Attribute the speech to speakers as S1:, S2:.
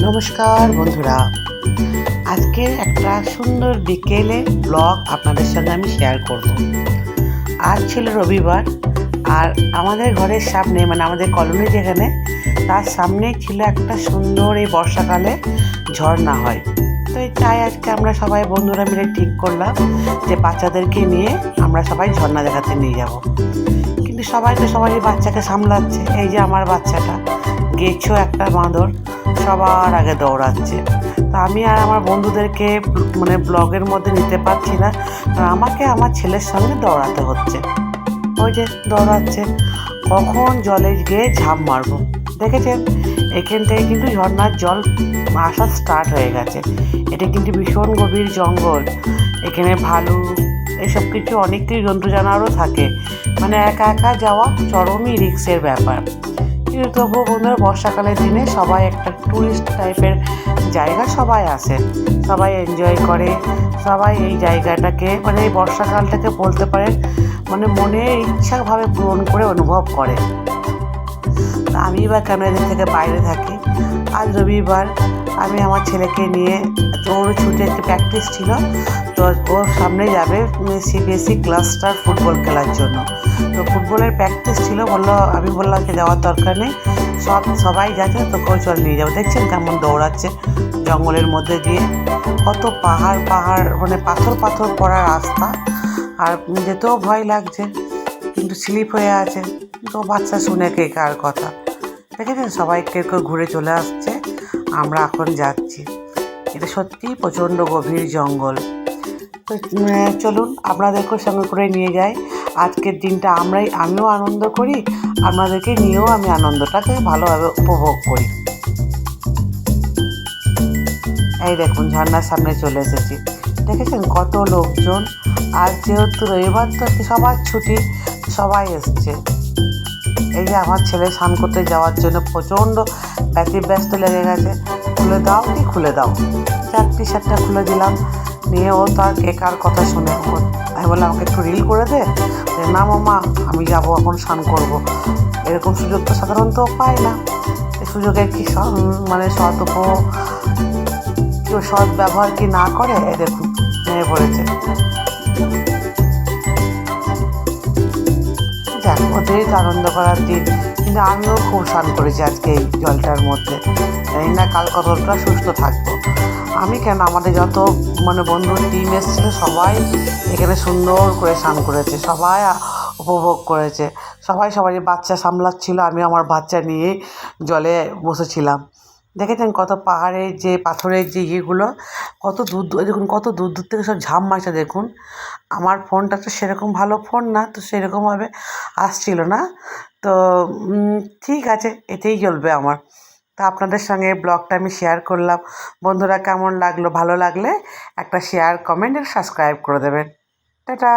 S1: নমস্কার বন্ধুরা, আজকে একটা সুন্দর বিকেলে ব্লগ আপনাদের সঙ্গে আমি শেয়ার করব। আজ ছিল রবিবার, আর আমাদের ঘরের সামনে মানে আমাদের কলোনি যেখানে, তার সামনেই ছিল একটা সুন্দর এই বর্ষাকালে ঝর্ণা হয়। তো তাই আজকে আমরা সবাই বন্ধুরা মিলে ঠিক করলাম যে বাচ্চাদেরকে নিয়ে আমরা সবাই ঝর্ণা দেখাতে নিয়ে যাব। কিন্তু সবাই তো সবারই বাচ্চাকে সামলাচ্ছে। এই যে আমার বাচ্চাটা গেছো একটা বাঁদর সবার আগে দৌড়াচ্ছে। তো আমি আর আমার বন্ধুদেরকে মানে ব্লগের মধ্যে নিতে পারছি না, কারণ আমাকে আমার ছেলের সঙ্গে দৌড়াতে হচ্ছে। ওই যে দৌড়াচ্ছে, কখন জলে গিয়ে ঝাঁপ মারবো। দেখেছেন, এখান থেকে কিন্তু ঝর্ণার জল আসা স্টার্ট হয়ে গেছে। এটা কিন্তু ভীষণ গভীর জঙ্গল। এখানে ভালুক এসব কিছু অনেক কিছু জন্তু জানোয়ারও থাকে। মানে একা একা যাওয়া চরমই রিস্কের ব্যাপার। কিন্তু তবুও বন্ধুরা, বর্ষাকালের দিনে সবাই একটা টুরিস্ট টাইপের জায়গা, সবাই আসে, সবাই এনজয় করে। সবাই এই জায়গাটাকে মানে এই বর্ষাকালটাকে বলতে পারেন মানে মনের ইচ্ছাভাবে পূরণ করে অনুভব করে। তা আমি বা কেন এদের থেকে বাইরে থাকি। আজ রবিবার, আমি আমার ছেলেকে নিয়ে, ওর ছুটি একটি প্র্যাকটিস ছিল, তো ওর সামনে যাবে সিবিএসসি ক্লাস্টার ফুটবল খেলার জন্য। তো ফুটবলের প্র্যাকটিস ছিল, আমি বললাম যে যাওয়ার দরকার নেই, সবাই যাচ্ছে, তোকেও চল নিয়ে যাবো। দেখছেন কেমন দৌড়াচ্ছে জঙ্গলের মধ্যে দিয়ে, কত পাহাড় মানে পাথর পাথর পড়া রাস্তা, আর যেতেও ভয় লাগছে, কিন্তু স্লিপ হয়ে আছে। তো বাচ্চা শুনে কে কার কথা। দেখেছেন সবাই কেউ কেউ ঘুরে চলে আসছে, আমরা এখন যাচ্ছি। এটা সত্যিই প্রচণ্ড গভীর জঙ্গল। তো চলুন আপনাদেরকেও সঙ্গে করে নিয়ে যাই। আজকের দিনটা আমিও আনন্দ করি, আপনাদেরকে নিয়েও আমি আনন্দটাকে ভালোভাবে উপভোগ করি। এই দেখুন, ঝর্নার সামনে চলে এসেছি। দেখেছেন কত লোকজন। আর যেহেতু রবিবার, তো সবার ছুটি, সবাই এসছে। এই যে আমার ছেলে স্নান করতে যাওয়ার জন্য প্রচণ্ড ব্যস্ত লেগে গেছে। খুলে দাও কি খুলে দাও, চারটি শার্টটা খুলে দিলাম। নিয়ে ও তার কেকার কথা শুনে আমি বললাম, আমাকে একটু রিল করে দে। না মামা, আমি যাবো এখন স্নান করবো। এরকম সুযোগ তো সাধারণত পায় না। এই সুযোগের কি মানে সৎ ব্যবহার কি না করে, দেখুন নেমে পড়েছে। যাক, ওদেরই তো আনন্দ করার দিন। কিন্তু আমিও খুব স্নান করেছি আজকে এই জলটার মধ্যে। জানি না কাল কতটা সুস্থ থাকবো। আমি কেন, আমাদের যত মানে বন্ধুর টিম এসেছিলো সবাই এখানে সুন্দর করে স্নান করেছে, সবাই উপভোগ করেছে। সবাই সবারই বাচ্চা সামলাচ্ছিল, আমি আমার বাচ্চা নিয়ে জলে বসেছিলাম। দেখেছেন কত পাহাড়ের যে পাথরের যে ইয়েগুলো, কত দূর দেখুন, কত দূর দূর থেকে সব ঝাঁপ মারছে দেখুন। আমার ফোনটা তো সেরকম ভালো ফোন না, তো সেরকমভাবে আসছিল না। তো ঠিক আছে, এতেই চলবে আমার। তা আপনাদের সঙ্গে ব্লগটা আমি শেয়ার করলাম। বন্ধুরা, কেমন লাগলো? ভালো লাগলে একটা শেয়ার, কমেন্ট আর সাবস্ক্রাইব করে দেবেন। টাটা।